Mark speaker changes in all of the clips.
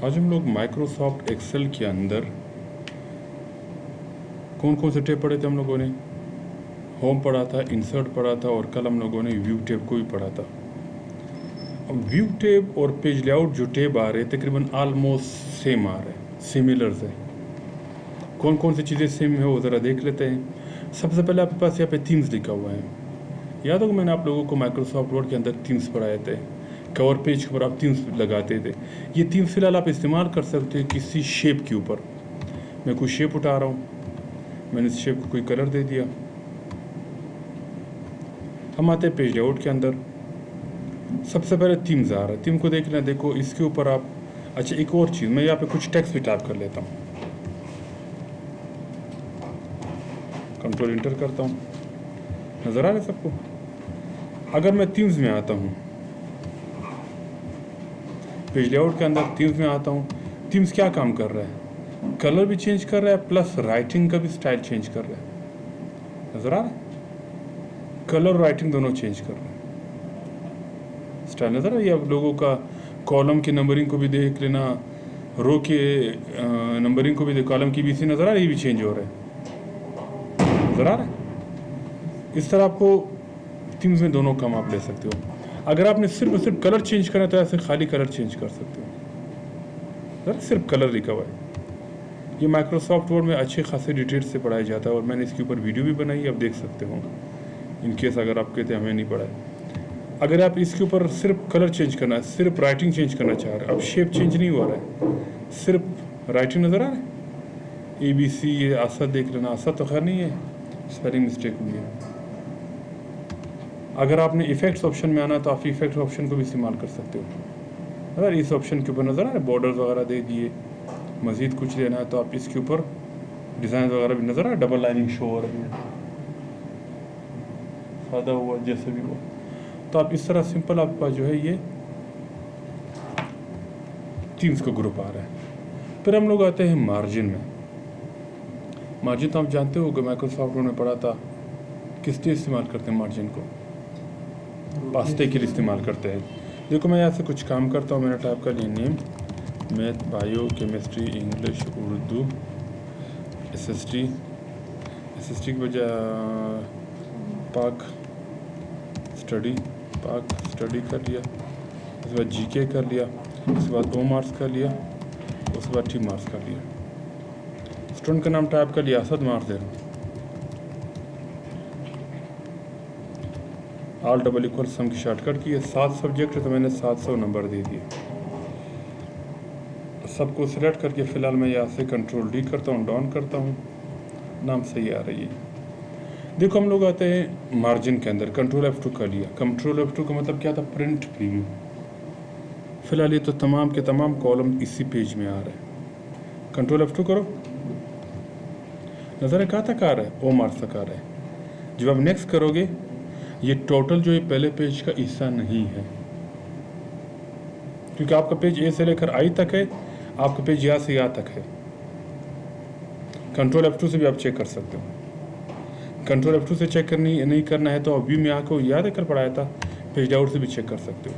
Speaker 1: आज हम लोग माइक्रोसॉफ्ट एक्सेल के अंदर कौन कौन से टैब पढ़े थे हम लोगों ने। होम पढ़ा था, इंसर्ट पढ़ा था और कल हम लोगों ने व्यू टैब को भी पढ़ा था। अब व्यू टैब और पेज लेआउट जो टैब आ रहे हैं तकरीबन ऑलमोस्ट सेम आ रहे हैं, सिमिलर है। कौन कौन सी चीज़ें सेम है वो ज़रा देख लेते हैं। सबसे पहले आपके पास यहाँ पे थीम्स लिखा हुआ है। याद होगा मैंने आप लोगों को माइक्रोसॉफ्ट वर्ड के अंदर थीम्स पढ़ाए थे। कवर पेज के ऊपर आप थीम्स लगाते थे। ये थीम्स फिलहाल आप इस्तेमाल कर सकते हो किसी शेप के ऊपर। मैं कोई शेप उठा रहा हूँ, मैंने इस शेप को कोई कलर दे दिया। हम आते हैं पेज लेआउट के अंदर। सबसे पहले थीम्स आ रहा है, थीम को देख लें। देखो इसके ऊपर आप, अच्छा एक और चीज़, मैं यहाँ पे कुछ टेक्स्ट भी टाइप कर लेता हूँ। कंट्रोल इंटर करता हूँ, नज़र आ रहा है सबको। अगर मैं थीम्स में आता हूँ, पेज लेआउट के अंदर थीम्स में आता हूँ, थीम्स क्या काम कर रहा है? कलर भी चेंज कर रहा है प्लस राइटिंग का भी स्टाइल चेंज कर रहा है। नज़र आ रहा है? कलर और राइटिंग दोनों चेंज कर रहे हैं। स्टाइल नज़र आ रहा है? आप लोगों का कॉलम की नंबरिंग को भी देख लेना, रो के नंबरिंग को भी देख, कॉलम की भी सी नज़र आ रही है, ये भी चेंज हो रहा है। नज़र आ रहा है? इस तरह आपको थीम्स में दोनों काम आप ले सकते हो। अगर आपने सिर्फ कलर चेंज करना है तो ऐसे खाली कलर चेंज कर सकते हो। सिर्फ कलर लिखा हुआ है। ये माइक्रोसॉफ्ट वर्ड में अच्छे खासे डिटेल से पढ़ाया जाता है और मैंने इसके ऊपर वीडियो भी बनाई है, आप देख सकते हो इन केस अगर आप कहते हैं हमें नहीं पढ़ा है। अगर आप इसके ऊपर सिर्फ कलर चेंज करना है, सिर्फ राइटिंग चेंज करना चाह रहे हैं, अब शेप चेंज नहीं हो रहा है, सिर्फ राइटिंग नज़र आ रहा है। ABC, ये असद देख लेना, असद तो खैर नहीं है, स्पेलिंग मिस्टेक हुई है। अगर आपने इफेक्ट्स ऑप्शन में आना तो आप इफेक्ट्स ऑप्शन को भी इस्तेमाल कर सकते हो। अगर इस ऑप्शन के ऊपर नज़र आ रहा है, बॉर्डर्स वगैरह दे दिए, मज़ीद कुछ लेना है तो आप इसके ऊपर डिज़ाइन वगैरह भी नज़र आ, डबल लाइनिंग शो हो रही है, सादा हुआ जैसे भी हुआ, तो आप इस तरह सिंपल आपका जो है ये थीम्स का ग्रुप आ रहा है। फिर हम लोग आते हैं मार्जिन में। मार्जिन तो आप जानते हो, माइक्रोसॉफ्ट में पढ़ा था, किस लिए इस्तेमाल करते हैं मार्जिन को? पास्ते के लिए इस्तेमाल करते हैं। देखो मैं यहाँ से कुछ काम करता हूँ, मैंने टाइप कर लिया name, math, bio, chemistry, English, Urdu, SST की बजाय पाक स्टडी कर लिया, उसके बाद GK कर लिया, उसके बाद O मार्क्स कर लिया, उसके बाद T मार्क्स कर लिया। स्टूडेंट का नाम टाइप कर लिया, असद मार्क्स दे रहा हूँ। ऑल डबल इक्वल सम की शॉर्टकट की है। 7 सब्जेक्ट है तो मैंने 700 नंबर दे दिए। सबको सिलेक्ट करके फ़िलहाल मैं यहाँ से कंट्रोल D करता हूँ, डाउन करता हूँ, नाम सही आ रही है। देखो हम लोग आते हैं मार्जिन के अंदर, कंट्रोल F2 कर लिया। कंट्रोल F2 का मतलब क्या था? Print preview. फ़िलहाल ये तो तमाम के तमाम कॉलम इसी पेज में आ रहे हैं। कंट्रोल F2 करो, नज़र है कहाँ तक आ रहा है? O मार्क्स तक आ रहा है। जब आप नेक्स्ट करोगे, ये टोटल जो है पहले पेज का हिस्सा नहीं है, क्योंकि आपका पेज A से लेकर I तक है, आपका पेज यहाँ से यहाँ तक है। कंट्रोल F2 से भी आप चेक कर सकते हो। कंट्रोल F2 से चेक नहीं करना है तो व्यू में आकर याद है कल पढ़ाया था, पेज लेआउट से भी चेक कर सकते हो।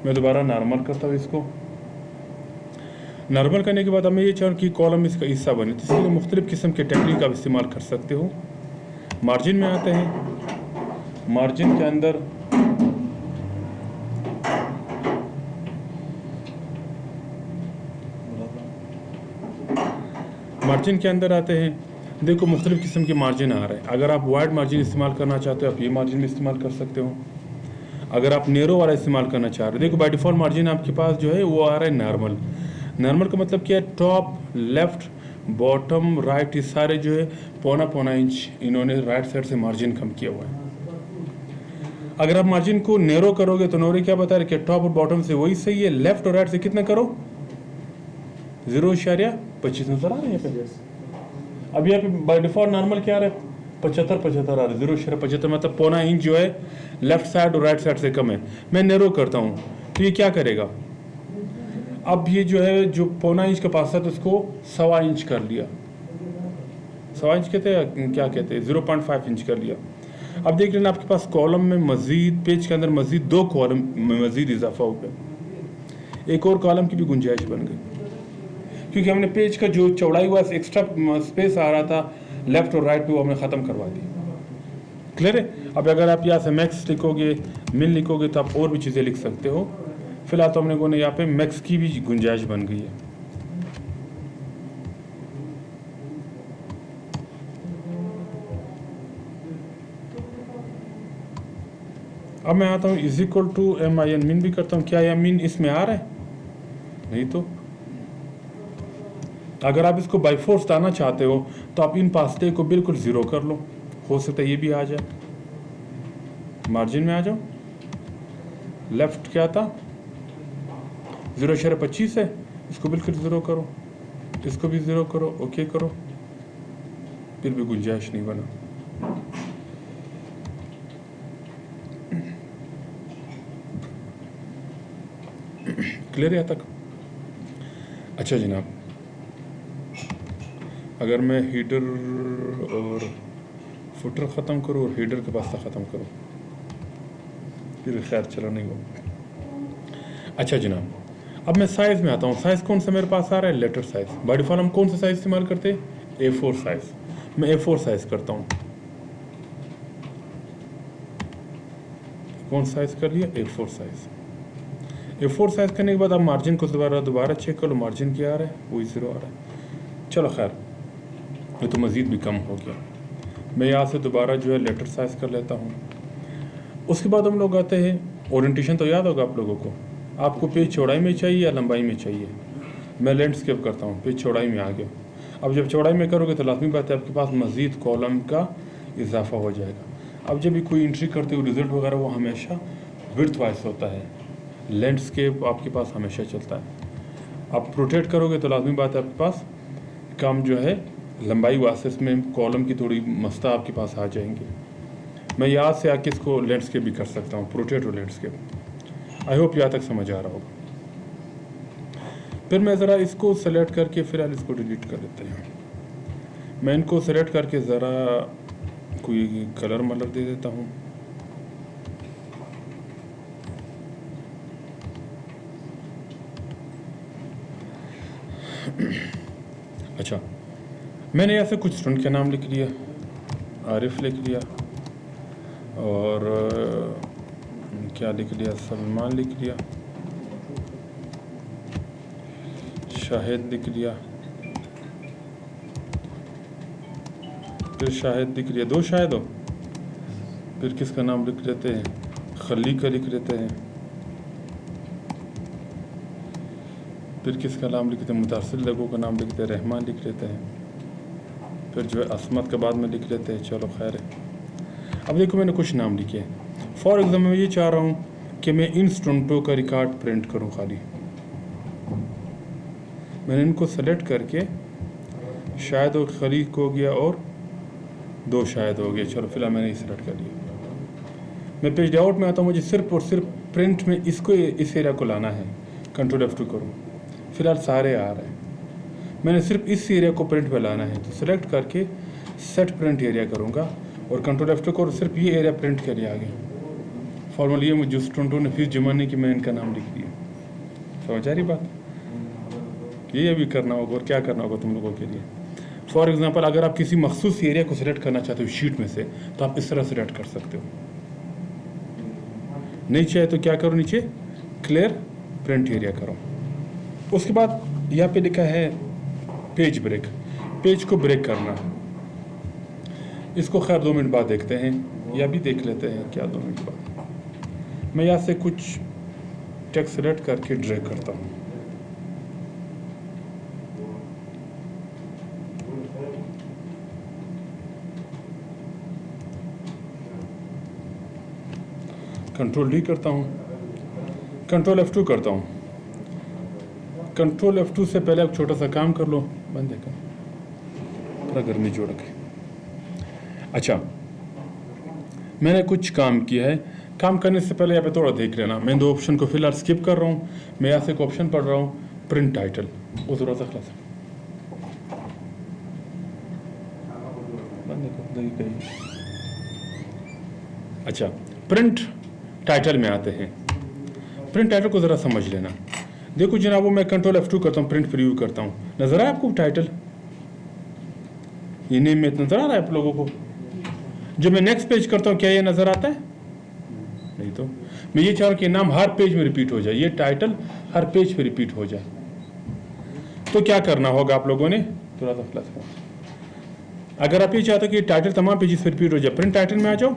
Speaker 1: मैं दोबारा नॉर्मल करता हूँ इसको। नॉर्मल करने के बाद हमें ये चाहूँ कि कॉलम इसका हिस्सा बने, तो इसके लिए मुख्तलिफ़ किस्म के टेक्निक आप इस्तेमाल कर सकते हो। मार्जिन में आते हैं। मार्जिन के अंदर आते हैं। देखो मुख्तलिफ़ किस्म के मार्जिन आ रहे हैं। अगर आप वाइड मार्जिन इस्तेमाल करना चाहते हो आप ये मार्जिन में इस्तेमाल कर सकते हो। अगर आप नेरो वाला इस्तेमाल करना चाह रहे हो, देखो बाय डिफ़ॉल्ट मार्जिन आपके पास जो है वो आ रहा है नॉर्मल। नॉर्मल का मतलब क्या है? टॉप, लेफ़्ट, बॉटम, राइट, ये सारे जो है पौना इंच इन्होंने राइट साइड से मार्जिन कम किया हुआ है। अगर आप मार्जिन को नेरो करोगे तो नोरे क्या बता रहे कि टॉप और बॉटम से वही सही है, लेफ़्ट और राइट से कितना करो? 0.25 नजर आ रहे हैं यहाँ पे। अब यहाँ पे बाय डिफ़ॉल्ट नॉर्मल क्या आ रहा है? 75 आ रहा है। 0.75 मतलब पौना इंच जो है लेफ्ट साइड और राइट साइड से कम है। मैं नेरो करता हूँ तो ये क्या करेगा? अब ये जो है जो पौना इंच का पास है तो उसको 1.25 इंच कर लिया। 1.25 इंच कहते हैं, क्या कहते हैं, 0.5 इंच कर लिया। अब देख लेना आपके पास कॉलम में मज़ीद, पेज के अंदर मज़ीद 2 कॉलम में मज़ीद इजाफा हो गया। एक और कॉलम की भी गुंजाइश बन गई, क्योंकि हमने पेज का जो चौड़ाई हुआ एक्स्ट्रा स्पेस आ रहा था लेफ्ट और राइट पे, वो हमने ख़त्म करवा दी। क्लियर है? अब अगर आप यहाँ से मैक्स लिखोगे, मिन लिखोगे, तो आप और भी चीज़ें लिख सकते हो। फिलहाल तो हमने यहाँ पे मैक्स की भी गुंजाइश बन गई है। अब मैं आता हूँ is equal to M I N, min भी करता हूँ। क्या यह मिन इसमें आ रहा है? नहीं तो अगर आप इसको बाई फोर्स लाना चाहते हो तो आप इन पास्ते को बिल्कुल ज़ीरो कर लो, हो सकता है ये भी आ जाए। मार्जिन में आ जाओ, लेफ्ट क्या था 0.25 है, इसको बिल्कुल ज़ीरो करो, इसको भी ज़ीरो करो, ओके करो, फिर भी गुंजाइश नहीं बना। क्लियर है तक? अच्छा जनाब, अगर मैं हीडर और फुटर ख़त्म करूँ और हीडर के पास ख़त्म करूँ, फिर खैर चला नहीं हो। अच्छा जनाब, अब मैं साइज़ में आता हूँ। साइज़ कौन सा मेरे पास आ रहा है? Letter size. बाय डिफ़ॉल्ट हम कौन सा साइज़ इस्तेमाल करते हैं? A4 size. मैं A4 साइज़ करता हूँ। कौन साइज़ कर लिया? A4 size. A4 साइज़ करने के बाद आप मार्जिन को दोबारा चेक कर लो, मार्जिन क्या आ रहा है? वही 0 आ रहा है। चलो खैर, ये तो मज़ीद भी कम हो गया। मैं यहाँ से दोबारा जो है लेटर साइज़ कर लेता हूँ। उसके बाद हम लोग आते हैं, ओरिएंटेशन तो याद होगा आप लोगों को, आपको पेज चौड़ाई में चाहिए या लंबाई में चाहिए। मैं लैंडस्केप करता हूँ, पेज चौड़ाई में आ गया। अब जब चौड़ाई में करोगे तो लाजमी बात है आपके पास मज़ीद कॉलम का इजाफा हो जाएगा। अब जब भी कोई एंट्री करते हो रिज़ल्ट वगैरह, वो हमेशा विड्थ वाइज होता है। लैंडस्केप आपके पास हमेशा चलता है। आप रोटेट करोगे तो लाजमी बात है आपके पास कम जो है लंबाई वास्ते में कॉलम की थोड़ी मस्ता आपके पास आ जाएंगे। मैं याद से आके इसको लैंडस्केप भी कर सकता हूँ, प्रोटेट और लैंडस्केप। आई होप यहाँ तक समझ आ रहा होगा। फिर मैं ज़रा इसको सेलेक्ट करके फिलहाल इसको डिलीट कर देते हैं। मैं इनको सेलेक्ट करके ज़रा कोई कलर मलर दे देता हूँ। अच्छा, मैंने यहाँ से कुछ स्टूडेंट का नाम लिख लिया, आरिफ लिख लिया, और क्या लिख लिया, सलमान लिख लिया, शाहिद लिख लिया, फिर शाहिद लिख लिया, 2 शाहिद हो। फिर किसका नाम लिख लेते हैं? खली का लिख लेते हैं। फिर किसका नाम लिखते हैं? मुतासिर लोगों का नाम लिखते हैं, रहमान लिख लेते हैं। फिर जो है असमत के बाद में लिख लेते हैं। चलो खैर है। अब देखो मैंने कुछ नाम लिखे हैं। फॉर एग्जाम्पल मैं ये चाह रहा हूँ कि मैं इन स्टूडेंटों का रिकॉर्ड प्रिंट करूँ खाली। मैंने इनको सेलेक्ट करके शायद और खलीक हो गया और 2 शायद हो गया। चलो फिलहाल मैंने सेलेक्ट कर लिया। मैं पेज लेआउट में आता हूँ, मुझे सिर्फ और सिर्फ प्रिंट में इसको इस एरिया को लाना है। कंट्रोल F2 करूँ, फिलहाल सारे आ रहे हैं। मैंने सिर्फ इस एरिया को प्रिंट में लाना है, तो सेलेक्ट करके सेट प्रिंट एरिया करूँगा और कंट्रोल F2 को सिर्फ ये एरिया प्रिंट के लिए आ गया। फॉर्मल ये मुझे स्टूडेंटों ने फीस जमा नहीं की, मैं इनका नाम लिख दिया। समझ आ रही बात? ये अभी करना होगा और क्या करना होगा तुम लोगों के लिए। फॉर एग्जांपल अगर आप किसी मखसूस एरिया को सिलेक्ट करना चाहते हो शीट में से, तो आप इस तरह सिलेक्ट कर सकते हो। नहीं चाहे तो क्या करो, नीचे क्लियर प्रिंट एरिया करो। उसके बाद यहाँ पे लिखा है पेज ब्रेक, पेज को ब्रेक करना। इसको खैर 2 मिनट बाद देखते हैं, या भी देख लेते हैं क्या 2 मिनट बाद। मैं यहाँ से कुछ टेक्स्ट सेलेक्ट करके ड्रैग करता हूँ। कंट्रोल D करता हूँ, कंट्रोल F2 करता हूँ। कंट्रोल F2 से पहले आप छोटा सा काम कर लो, बंद है थोड़ा गर्मी जोड़ के। अच्छा, मैंने कुछ काम किया है। काम करने से पहले यहाँ पे थोड़ा देख लेना। मैं 2 ऑप्शन को फिलहाल स्किप कर रहा हूँ। मैं यहाँ से एक ऑप्शन पढ़ रहा हूँ, प्रिंट टाइटल। वो थोड़ा सा क्लास अच्छा, प्रिंट टाइटल में आते हैं। प्रिंट टाइटल को ज़रा समझ लेना। देखो जनाब, वो मैं कंट्रोल F2 करता हूँ, प्रिंट प्रीव्यू करता हूँ, नजर आया आपको टाइटल, ये नेम में नजर आ रहा है आप लोगों को? जब मैं नेक्स्ट पेज करता हूँ क्या ये नजर आता है? नहीं। तो मैं ये चाह रहा हूँ कि नाम हर पेज में रिपीट हो जाए, ये टाइटल हर पेज पे रिपीट हो जाए। तो क्या करना होगा आप लोगों ने, थोड़ा सा प्लस करो। अगर आप ये चाहते हो कि टाइटल तमाम पेजेस पे रिपीट हो जाए, प्रिंट टाइटल में आ जाओ,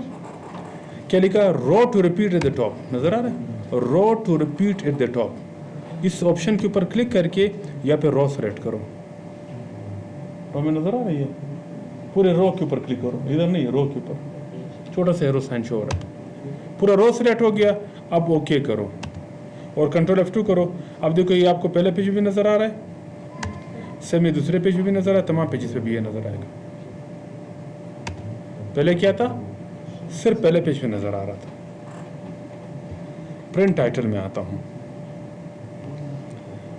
Speaker 1: क्या लिखा? Row to repeat at the top, नजर आ रहा है? Row to repeat at the top. इस ऑप्शन के ऊपर क्लिक करके यहाँ पे रो सेलेक्ट करो। रो में नजर आ रही है, पूरे रो के ऊपर क्लिक करो, इधर नहीं, रो के ऊपर छोटा सा एरो साइन शो हो रहा है। पूरा रो सेलेक्ट हो गया, अब ओके करो और कंट्रोल F2 करो। अब देखो ये आपको पहले पेज भी नजर आ रहा है, सेम ये दूसरे पेज भी नजर आ रहा है, तमाम पेजेस पे भी ये नजर आएगा। पहले क्या था? सिर्फ पहले पेज पे नजर आ रहा था। प्रिंट टाइटल में आता हूं।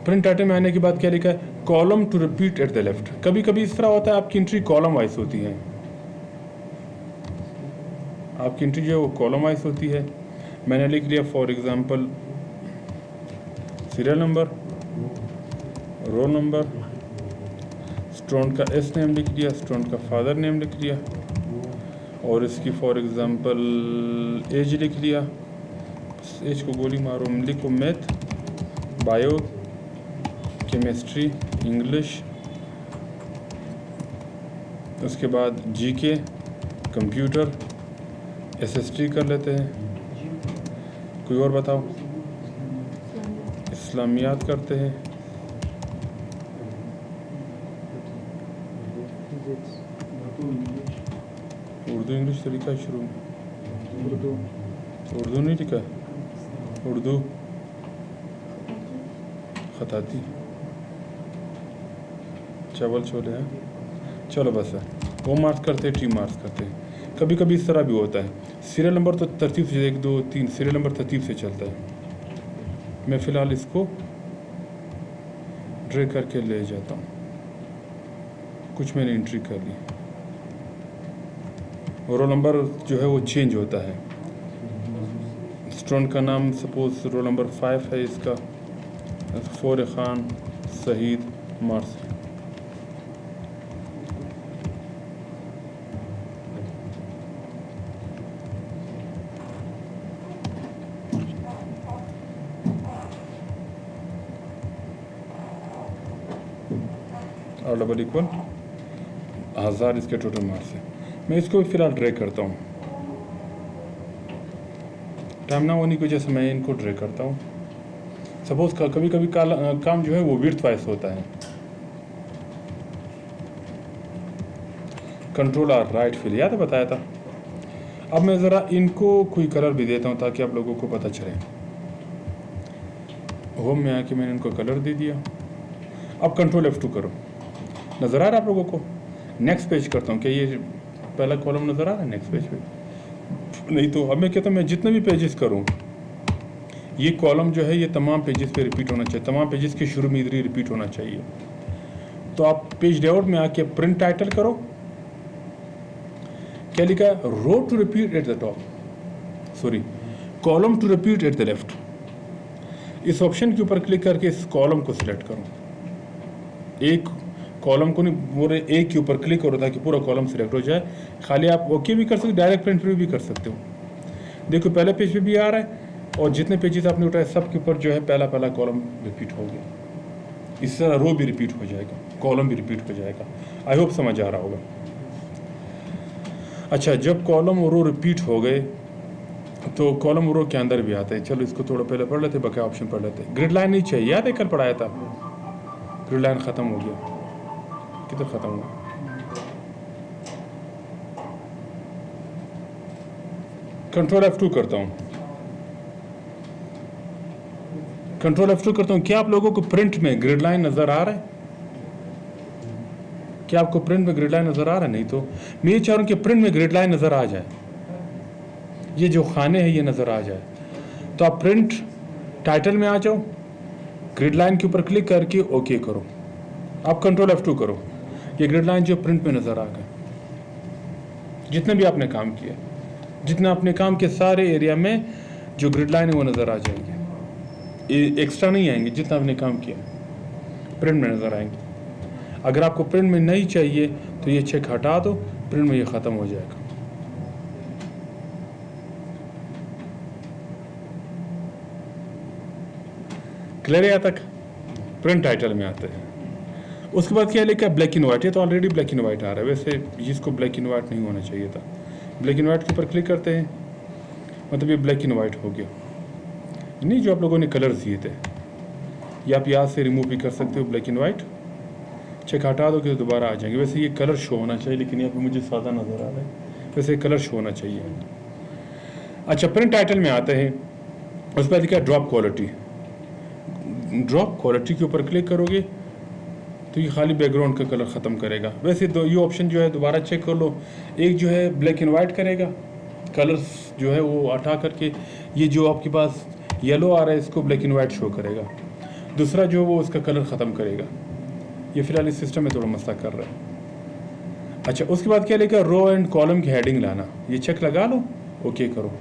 Speaker 1: प्रिंट टाइटल में आने के बाद क्या लिखा है? Column to repeat at the left. कभी कभी इस तरह होता है, आपकी एंट्री कॉलम वाइज होती है, आपकी एंट्री जो है वो कॉलम वाइज होती है। मैंने लिख लिया for example serial number, roll number, student का एस नेम लिख लिया, स्टूडेंट का फादर नेम लिख लिया, और इसकी फॉर एग्जांपल एज लिख लिया। एज को गोली मारो, लिखो मैथ, बायो, केमिस्ट्री, इंग्लिश, उसके बाद जीके, कंप्यूटर, एसएसटी कर लेते हैं। कोई और बताओ? इस्लामियात करते हैं, उर्दू इंग्लिश तो लिखा है शुरू में, उर्दू नहीं लिखा, उर्दू खताती, चावल छोले हैं, चलो बस है, वो मार्क्स करते हैं, टी मार्क्स करते हैं। कभी कभी इस तरह भी होता है, सीरियल नंबर तो तरतीब से 1 2 3 सीरियल नंबर तरतीब से चलता है। मैं फ़िलहाल इसको ड्रैग करके ले जाता हूँ, कुछ मैंने एंट्री कर ली, और रोल नंबर जो है वो चेंज होता है। स्टूडेंट का नाम सपोज रोल नंबर 5 है, इसका फ़ोर खान शहीद मार्स। और डबल इक्वल 1000 इसके टोटल मार्क्स है। मैं इसको भी फ़िलहाल ड्रैग करता हूँ, टाइम ना होने की वजह से मैं इनको ड्रैग करता हूँ। सपोज कभी कभी काम जो है वो विड्थ वाइज होता है। कंट्रोल आर राइट फिल, याद है बताया था। अब मैं ज़रा इनको कोई कलर भी देता हूँ ताकि आप लोगों को पता चले। होम में आके मैंने इनको कलर दे दिया। अब कंट्रोल F2 करो, नज़र आ रहा है आप लोगों को? नेक्स्ट पेज करता हूँ, क्या ये पहला कॉलम नज़र आ रहा है नेक्स्ट पेज पे? नहीं। तो अब मैं कहता हूँ मैं जितने भी पेजेस करूँ, ये कॉलम जो है ये तमाम पेजेस पे रिपीट होना चाहिए, तमाम पेजेस के शुरू में इधर ही रिपीट होना चाहिए। तो आप पेज लेआउट में आके प्रिंट टाइटल करो, क्या लिखा है? Row to repeat at the top, sorry column to repeat at the left. इस ऑप्शन के ऊपर क्लिक करके इस कॉलम को सिलेक्ट करो, एक कॉलम को नहीं, पूरे एक के ऊपर क्लिक करो ताकि पूरा कॉलम सिलेक्ट हो जाए। खाली आप ओके भी कर सकते, डायरेक्ट प्रिंट भी कर सकते हो। देखो पहले पेज पे भी आ रहा है, और जितने पेजेस आपने उठाए सब के ऊपर जो है पहला कॉलम रिपीट हो गया। इस तरह रो भी रिपीट हो जाएगा, कॉलम भी रिपीट हो जाएगा। आई होप समझ आ रहा होगा। अच्छा, जब कॉलम और रो रिपीट हो गए तो कॉलम और रो के अंदर भी आते हैं। चलो इसको थोड़ा पहले पढ़ लेते, बकाया ऑप्शन पढ़ लेते। ग्रिड लाइन नहीं चाहिए, याद है कल पढ़ाया था, ग्रिड लाइन ख़त्म हो गया, किधर ख़त्म हुआ? कंट्रोल F2 करता हूँ, कंट्रोल F2 करता हूँ। क्या आप लोगों को प्रिंट में ग्रिड लाइन नज़र आ रहा है? क्या आपको प्रिंट में ग्रिड लाइन नज़र आ रहा है? नहीं। तो मैं ये चाह रहा हूँ कि प्रिंट में ग्रिड लाइन नज़र आ जाए, ये जो खाने हैं ये नज़र आ जाए। तो आप प्रिंट टाइटल में आ जाओ, ग्रिड लाइन के ऊपर क्लिक करके ओके करो। आप कंट्रोल F2 करो, ये ग्रिड लाइन जो प्रिंट में नज़र आ गए, जितने भी आपने काम किया, जितने आपने काम किए सारे एरिया में जो ग्रिड लाइन है वो नज़र आ जाएगी। एक्स्ट्रा नहीं आएंगे, जितना आपने काम किया प्रिंट में नज़र आएंगे। अगर आपको प्रिंट में नहीं चाहिए तो ये चेक हटा दो, प्रिंट में ये ख़त्म हो जाएगा। क्लियर है यहाँ तक? प्रिंट टाइटल में आते हैं। उसके बाद क्या लिखा है? Black and white. ये तो ऑलरेडी ब्लैक एंड वाइट आ रहा है, वैसे इसको ब्लैक एंड वाइट नहीं होना चाहिए था। ब्लैक एंड वाइट के ऊपर क्लिक करते हैं, मतलब ये ब्लैक एंड वाइट हो गया। नहीं, जो आप लोगों ने कलर्स दिए थे ये आप यहाँ से रिमूव भी कर सकते हो, ब्लैक एंड वाइट। चेक हटा दो कि दोबारा आ जाएंगे। वैसे ये कलर शो होना चाहिए, लेकिन यहाँ पे मुझे सादा नज़र आ रहा है, वैसे कलर शो होना चाहिए। अच्छा, प्रिंट टाइटल में आते हैं। उस पर लिखा है ड्रॉप क्वालिटी। ड्रॉप क्वालिटी के ऊपर क्लिक करोगे तो ये खाली बैकग्राउंड का कलर ख़त्म करेगा। वैसे ये ऑप्शन जो है दोबारा चेक कर लो। एक जो है ब्लैक एंड वाइट करेगा, कलर्स जो है वो हटा करके ये जो आपके पास येलो आ रहा है इसको ब्लैक एंड वाइट शो करेगा। दूसरा जो वो उसका कलर ख़त्म करेगा। ये फिलहाल इस सिस्टम में थोड़ा मसला कर रहा है। अच्छा, उसके बाद क्या लेकर रो एंड कॉलम की हेडिंग लाना, ये चेक लगा लो, ओके करो।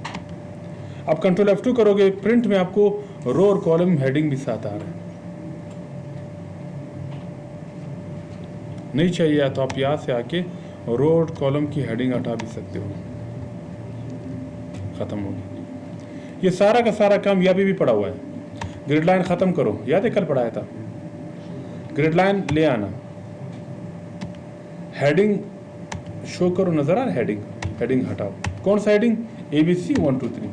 Speaker 1: आप कंट्रोल F2 करोगे, प्रिंट में आपको रो और कॉलम हेडिंग भी साथ आ रहा है। नहीं चाहिए तो आप यहाँ से आके रो और कॉलम की हेडिंग हटा भी सकते हो, ख़त्म हो गया। ये सारा का सारा काम यहाँ भी पड़ा हुआ है। ग्रिड लाइन ख़त्म करो, याद है कल पढ़ाया था। ग्रिड लाइन ले आना, हेडिंग शो करो, नज़र आ रहा है हेडिंग, हेडिंग हटाओ। कौन सा हेडिंग? ABC 1 2 3।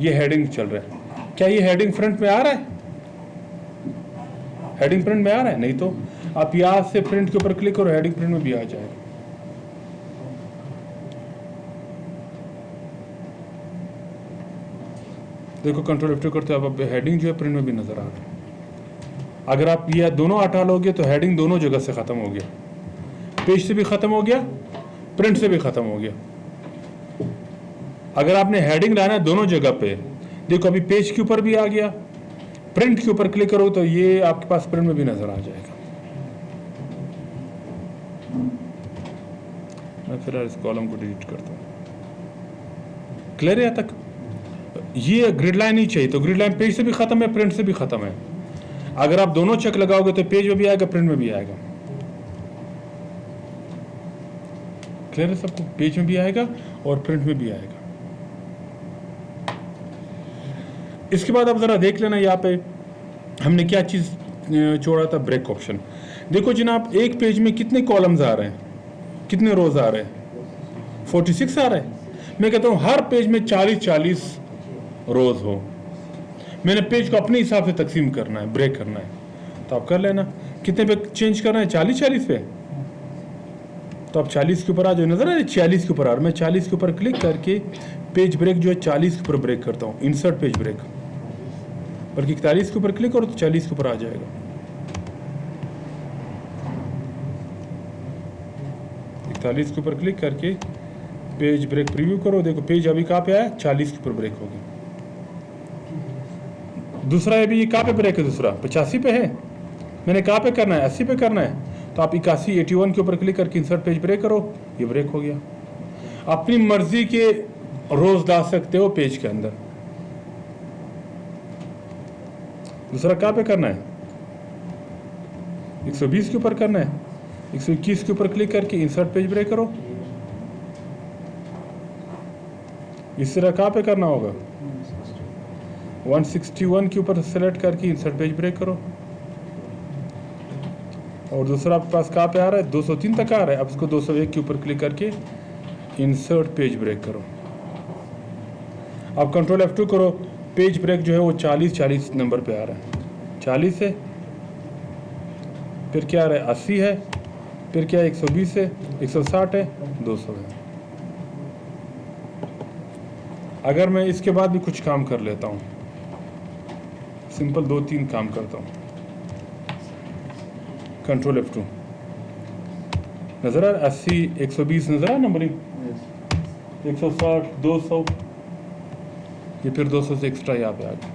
Speaker 1: ये हेडिंग चल रहा है। क्या ये हेडिंग फ्रंट में आ रहा है? हेडिंग प्रिंट में आ रहा है? नहीं तो आप यहाँ से प्रिंट के ऊपर क्लिक करो, हेडिंग प्रिंट में भी आ जाएगा। देखो कंट्रोल F2 करते हो, अब हेडिंग जो है प्रिंट में भी नजर आ रहा है। अगर आप ये दोनों हटा लोगे तो हेडिंग दोनों जगह से ख़त्म हो गया, पेज से भी ख़त्म हो गया, प्रिंट से भी ख़त्म हो गया। अगर आपने हेडिंग लाना है दोनों जगह पे, देखो अभी पेज के ऊपर भी आ गया, प्रिंट के ऊपर क्लिक करो तो ये आपके पास प्रिंट में भी नज़र आ जाएगा। मैं फिर इस कॉलम को डिलीट करता हूँ। क्लियर है तक? ये ग्रिड लाइन ही चाहिए, तो ग्रिड लाइन पेज से भी ख़त्म है, प्रिंट से भी ख़त्म है। अगर आप दोनों चेक लगाओगे तो पेज में भी आएगा, प्रिंट में भी आएगा। क्लियर है सबको? पेज में भी आएगा और प्रिंट में भी आएगा। इसके बाद आप ज़रा देख लेना, यहाँ पे हमने क्या चीज़ छोड़ा था, ब्रेक ऑप्शन। देखो जनाब, एक पेज में कितने कॉलम्स आ रहे हैं, कितने रोज आ रहे हैं? 46 आ रहे हैं। मैं कहता हूँ हर पेज में 40-40 रोज हो। मैंने पेज को अपने हिसाब से तकसीम करना है, ब्रेक करना है, तो आप कर लेना। कितने पे चेंज करना है? 40-40 पे। तो आप 40 के ऊपर आ जाओ, नजर आ रहा है 46 के ऊपर आ रहा है। मैं 40 के ऊपर क्लिक करके पेज ब्रेक जो है 40 के ऊपर ब्रेक करता हूँ, इंसर्ट पेज ब्रेक। बल्कि 41 के ऊपर क्लिक करो तो 40 के ऊपर आ जाएगा। 41 के ऊपर क्लिक करके पेज ब्रेक प्रीव्यू करो, देखो पेज अभी कहाँ पे आया? 40 के ऊपर ब्रेक हो गया। दूसरा है भी, ये कहाँ पे ब्रेक है? दूसरा 85 पे है। मैंने कहाँ पे करना है? 80 पे करना है। तो आप 81 के ऊपर क्लिक करके इंसर्ट पेज ब्रेक करो, ये ब्रेक हो गया। अपनी मर्जी के रोज डाल सकते हो पेज के अंदर। दूसरा कहाँ पे करना है? 120 के ऊपर करना है। 121 के ऊपर क्लिक करके इंसर्ट पेज ब्रेक करो। इस तरह कहाँ पे करना होगा? 161 के ऊपर सेलेक्ट करके इंसर्ट पेज ब्रेक करो। और दूसरा आपके पास कहाँ पे आ रहा है? 203 तक आ रहा है। अब इसको 201 के ऊपर क्लिक करके इंसर्ट पेज ब्रेक करो। अब कंट्रोल F2 करो, पेज ब्रेक जो है वो 40 नंबर पे आ रहा है। 40 है, फिर क्या आ रहा है? 80 है, फिर क्या 120 है, 160 है, 200 है। अगर मैं इसके बाद भी कुछ काम कर लेता हूँ, सिंपल 2-3 काम करता हूँ, कंट्रोल F2, नज़र आ रहा 80 120 नज़र आ नंबरिंग, 160 200, ये फिर 200 से एक्स्ट्रा यहाँ पे आ गया।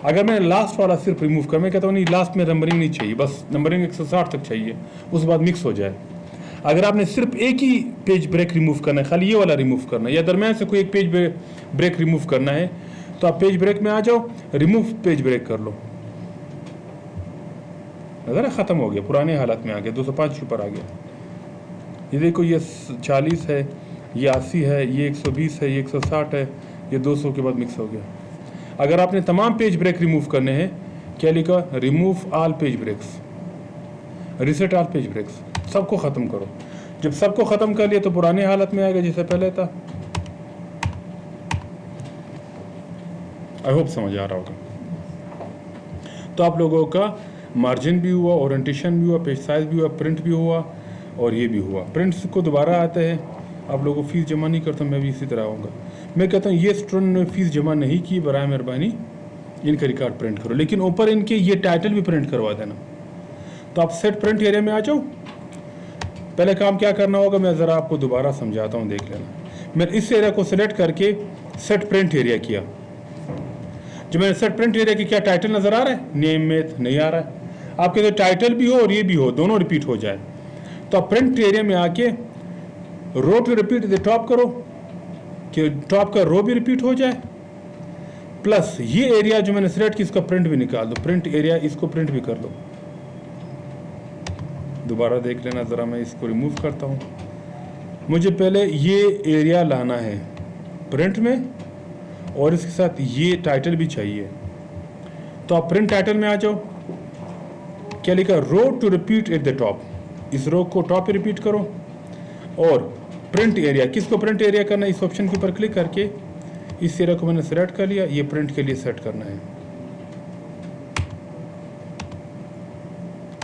Speaker 1: अगर मैं लास्ट वाला सिर्फ रिमूव कर, मैं कहता हूँ नहीं लास्ट में नंबरिंग नहीं चाहिए, बस नंबरिंग 160 तक चाहिए, उस बाद मिक्स हो जाए। अगर आपने सिर्फ एक ही पेज ब्रेक रिमूव करना है, खाली ये वाला रिमूव करना है, या दरम्यान से कोई एक पेज ब्रेक रिमूव करना है, तो आप पेज ब्रेक में आ जाओ, रिमूव पेज ब्रेक कर लो, नजर है, ख़त्म हो गया, पुराने हालत में आ गया, 205 के ऊपर आ गया। ये देखो ये 40 है, ये 80 है, ये 120 है, ये 160 है, ये 200 के बाद मिक्स हो गया। अगर आपने तमाम पेज ब्रेक रिमूव करने हैं, क्या लिखा, remove all page breaks, reset all page breaks, सबको ख़त्म करो। जब सबको ख़त्म कर लिया तो पुराने हालत में आएगा जैसे पहले था। आई होप समझ आ रहा होगा। तो आप लोगों का मार्जिन भी हुआ, ओरिएंटेशन भी हुआ, पेज साइज भी हुआ, प्रिंट भी हुआ, और ये भी हुआ। प्रिंट्स को दोबारा आते हैं, आप लोगों को फीस जमा नहीं करता, मैं भी इसी तरह आऊँगा। मैं कहता हूँ ये स्टूडेंट ने फीस जमा नहीं की, बराए मेहरबानी इनका रिकॉर्ड प्रिंट करो, लेकिन ऊपर इनके ये टाइटल भी प्रिंट करवा देना। तो आप सेट प्रिंट एरिया में आ जाओ। पहले काम क्या करना होगा, मैं ज़रा आपको दोबारा समझाता हूँ, देख लेना। मैंने इस एरिया को सिलेक्ट करके सेट प्रिंट एरिया किया। जब मैंने सेट प्रिंट एरिया की, क्या टाइटल नज़र आ रहा है, नेम में नहीं आ रहा है। आपके तो टाइटल भी हो और ये भी हो, दोनों रिपीट हो जाए, तो आप प्रिंट एरिया में आके रो टू रिपीट द टॉप करो कि टॉप का रो भी रिपीट हो जाए, प्लस ये एरिया जो मैंने सिलेक्ट की इसका प्रिंट भी निकाल दो, प्रिंट एरिया, इसको प्रिंट भी कर लो। दोबारा देख लेना ज़रा, मैं इसको रिमूव करता हूँ। मुझे पहले ये एरिया लाना है प्रिंट में, और इसके साथ ये टाइटल भी चाहिए। तो आप प्रिंट टाइटल में आ जाओ, क्या लिखा, row to repeat at the top, इस रो को टॉप पे रिपीट करो। और प्रिंट एरिया, किसको प्रिंट एरिया करना है, इस ऑप्शन के ऊपर क्लिक करके इस एरिया को मैंने सेलेक्ट कर लिया, ये प्रिंट के लिए सेट करना है।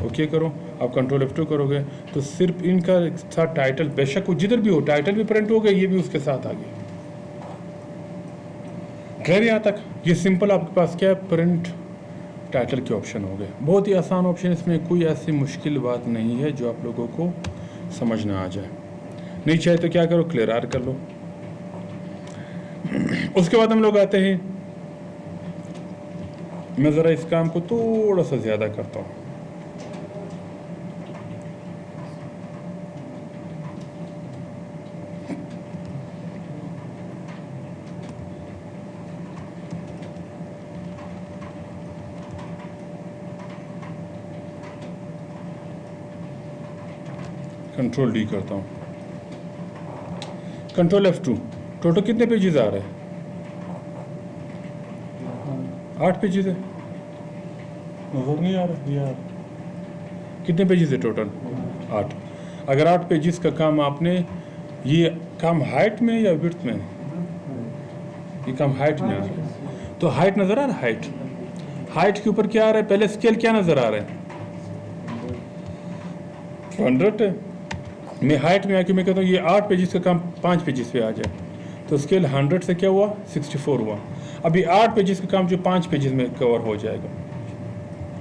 Speaker 1: ओके करो, आप कंट्रोल F2 करोगे तो सिर्फ इनका साथ टाइटल, बेशक वो जिधर भी हो टाइटल भी प्रिंट हो गया, ये भी उसके साथ आ गया। क्लियर यहाँ तक? ये सिंपल आपके पास क्या है, प्रिंट टाइटल के ऑप्शन हो गए। बहुत ही आसान ऑप्शन, इसमें कोई ऐसी मुश्किल बात नहीं है जो आप लोगों को समझ ना आ जाए। नहीं चाहे तो क्या करो, क्लियर आर कर लो। उसके बाद हम लोग आते हैं, मैं ज़रा इस काम को थोड़ा सा ज़्यादा करता हूँ। कंट्रोल D करता हूँ, कंट्रोल F2। टोटल कितने पेजेस आ रहे हैं, 8 पेजेस है, नजर नहीं आ रहा यार, कितने पेजेस है टोटल, 8। अगर 8 पेजेस का काम आपने, ये काम हाइट में या विड्थ में, ये काम हाइट में आ रहा है, तो हाइट नज़र आ रहा है, हाइट के ऊपर क्या आ रहा है, पहले स्केल क्या नज़र आ रहा है, 100 है। मैं हाइट में आके मैं कहता हूँ ये 8 पेजेस का काम 5 पेजेस पे आ जाए, तो स्केल 100 से क्या हुआ, 64 हुआ। अभी 8 पेजेस का काम जो 5 पेजेस में कवर हो जाएगा,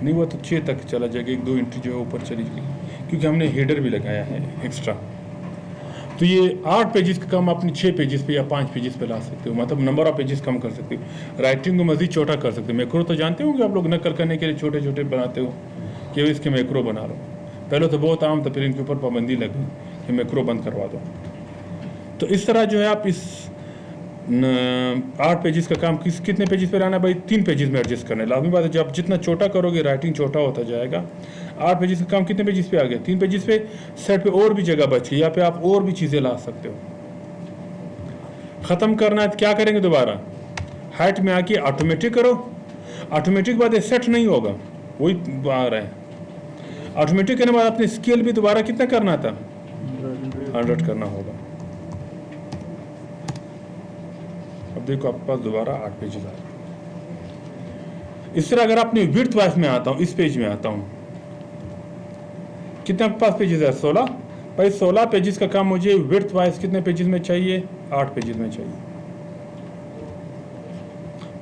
Speaker 1: नहीं हुआ तो 6 तक चला जाएगा, 1-2 एंट्री जो है ऊपर चली जाएगी, क्योंकि हमने हेडर भी लगाया है एक्स्ट्रा। तो ये 8 पेजेस का काम अपने 6 पेजेस पे या 5 पेजेस पे ला सकते हो, मतलब नंबर ऑफ पेजेस कम कर सकते हो, राइटिंग को मज़ीद छोटा कर सकते हो। मैक्रो तो जानते हो कि आप लोग नकल करने के लिए छोटे छोटे बनाते हो, कि इसके मैक्रो बना लो, पहले तो बहुत आम था, फिर इनके ऊपर पाबंदी लगी कि मैक्रो बंद करवा दो। तो इस तरह जो है आप इस 8 पेजेस का काम कितने पेजेस पे लाना है भाई, 3 पेजेस में एडजस्ट करना है। लाजमी बात है, जब जितना छोटा करोगे राइटिंग छोटा होता जाएगा। 8 पेजेस का काम कितने पेजेस पे आ गया, 3 पेजेस पे। सेट पे और भी जगह बची, यहाँ पे आप और भी चीज़ें ला सकते हो। ख़त्म करना है तो क्या करेंगे, दोबारा हाइट में आके ऑटोमेटिक करो। ऑटोमेटिक बाद सेट नहीं होगा, वही आ रहा है। ऑटोमेटिक करने के बाद अपने स्केल भी दोबारा कितना करना था, 100 करना होगा। अब देखो आपके पास दोबारा 8 पेजेस आ रहे हैं। इस तरह अगर आपने विड्थ वाइज में आता हूँ, इस पेज में आता हूँ, कितने आपके पास पेजेस है, 16। भाई 16 पेजेस का काम मुझे विड्थ वाइज कितने पेजेस में चाहिए, 8 पेजेस में चाहिए।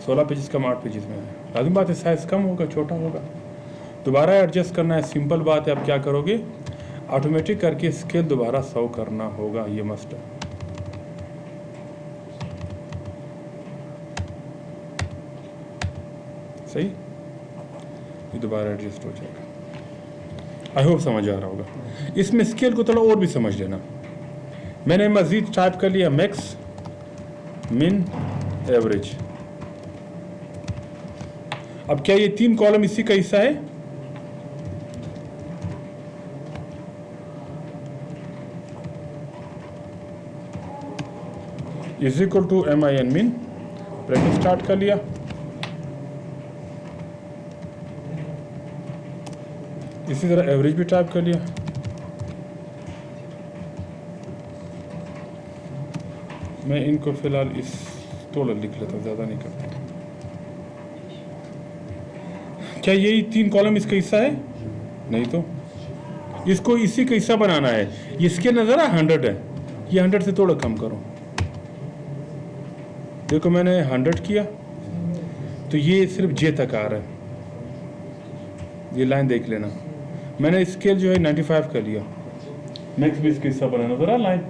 Speaker 1: 16 पेजेस कम 8 पेजेस में है, लाजिम बात है साइज कम होगा, छोटा होगा, दोबारा एडजस्ट करना है। सिंपल बात है, आप क्या करोगे, ऑटोमेटिक करके स्केल दोबारा 100 करना होगा, ये मस्ट है। सही, ये दोबारा एडजस्ट हो जाएगा। आई होप समझ आ रहा होगा। इसमें स्केल को थोड़ा और भी समझ लेना। मैंने मज़ीद टाइप कर लिया मैक्स मिन एवरेज, अब क्या ये 3 कॉलम इसी का हिस्सा है? Is equal to MIN min bracket start कर लिया, इसी तरह एवरेज भी टाइप कर लिया, मैं इनको फिलहाल इस थोड़ा लिख लेता हूँ, ज़्यादा नहीं करता। क्या यही 3 कॉलम इसका हिस्सा है? नहीं तो इसको इसी का हिस्सा बनाना है। इसके नज़र 100 है, ये 100 से थोड़ा कम करो। देखो मैंने 100 किया तो ये सिर्फ J तक आ रहा है, ये लाइन देख लेना। मैंने स्केल जो है 95 कर लिया, नेक्स्ट भी इसका हिस्सा बनाना, ज़रा लाइन,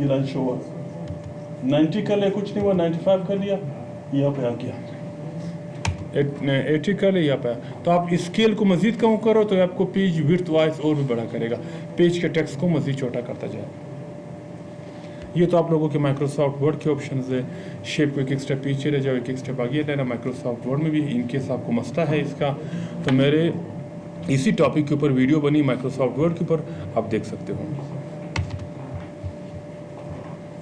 Speaker 1: ये लाइन शो हुआ 90 कर लिया, कुछ नहीं हुआ, 95 कर लिया, यहाँ पे आ गया 80 कर लिया यहाँ पे। तो आप स्केल को मज़ीद कम करो तो आपको पेज विड्थ वाइज और भी बड़ा करेगा, पेज के टेक्स्ट को मज़ीद छोटा करता जाएगा। ये तो आप लोगों के माइक्रोसॉफ्ट वर्ड के ऑप्शंस है। शेप को एक स्टेप पीछे ले जाओ, एक स्टेप आगे लेना। माइक्रोसॉफ्ट वर्ड में भी इनकेस आपको मसला है इसका, तो मेरे इसी टॉपिक के ऊपर वीडियो बनी माइक्रोसॉफ्ट वर्ड के ऊपर, आप देख सकते हो।